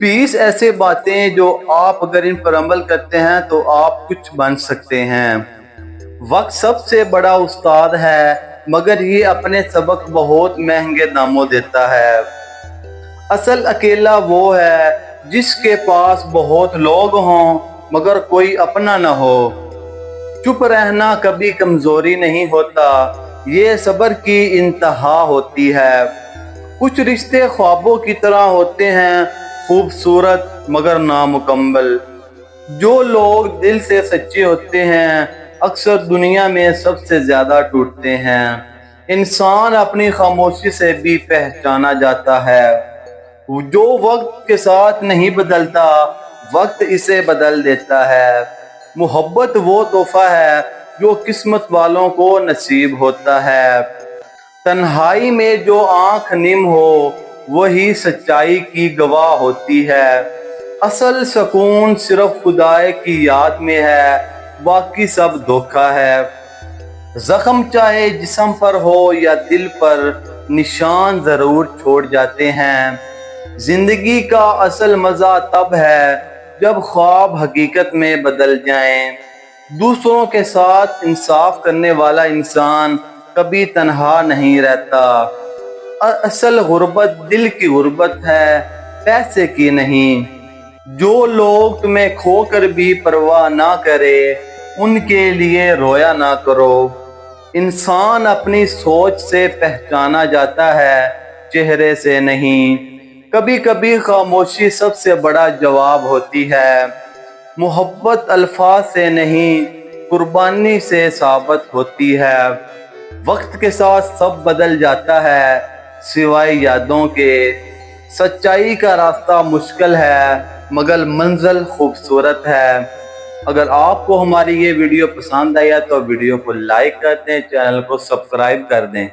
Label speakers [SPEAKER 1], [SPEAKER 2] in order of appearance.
[SPEAKER 1] 20 ایسے باتیں جو آپ اگر ان پر عمل کرتے ہیں تو آپ کچھ بن سکتے ہیں۔ وقت سب سے بڑا استاد ہے مگر یہ اپنے سبق بہت مہنگے داموں دیتا ہے۔ اصل اکیلا وہ ہے جس کے پاس بہت لوگ ہوں مگر کوئی اپنا نہ ہو۔ چپ رہنا کبھی کمزوری نہیں ہوتا، یہ صبر کی انتہا ہوتی ہے۔ کچھ رشتے خوابوں کی طرح ہوتے ہیں، خوبصورت مگر نامکمل۔ جو لوگ دل سے سچے ہوتے ہیں اکثر دنیا میں سب سے زیادہ ٹوٹتے ہیں۔ انسان اپنی خاموشی سے بھی پہچانا جاتا ہے۔ جو وقت کے ساتھ نہیں بدلتا، وقت اسے بدل دیتا ہے۔ محبت وہ تحفہ ہے جو قسمت والوں کو نصیب ہوتا ہے۔ تنہائی میں جو آنکھ نم ہو وہی سچائی کی گواہ ہوتی ہے۔ اصل سکون صرف خدائے کی یاد میں ہے، باقی سب دھوکہ ہے۔ زخم چاہے جسم پر ہو یا دل پر، نشان ضرور چھوڑ جاتے ہیں۔ زندگی کا اصل مزہ تب ہے جب خواب حقیقت میں بدل جائیں۔ دوسروں کے ساتھ انصاف کرنے والا انسان کبھی تنہا نہیں رہتا۔ اصل غربت دل کی غربت ہے، پیسے کی نہیں۔ جو لوگ تمہیں کھو کر بھی پرواہ نہ کرے ان کے لیے رویا نہ کرو۔ انسان اپنی سوچ سے پہچانا جاتا ہے، چہرے سے نہیں۔ کبھی کبھی خاموشی سب سے بڑا جواب ہوتی ہے۔ محبت الفاظ سے نہیں، قربانی سے ثابت ہوتی ہے۔ وقت کے ساتھ سب بدل جاتا ہے سوائے یادوں کے۔ سچائی کا راستہ مشکل ہے مگر منزل خوبصورت ہے۔ اگر آپ کو ہماری یہ ویڈیو پسند آیا تو ویڈیو کو لائک کر دیں، چینل کو سبسکرائب کر دیں۔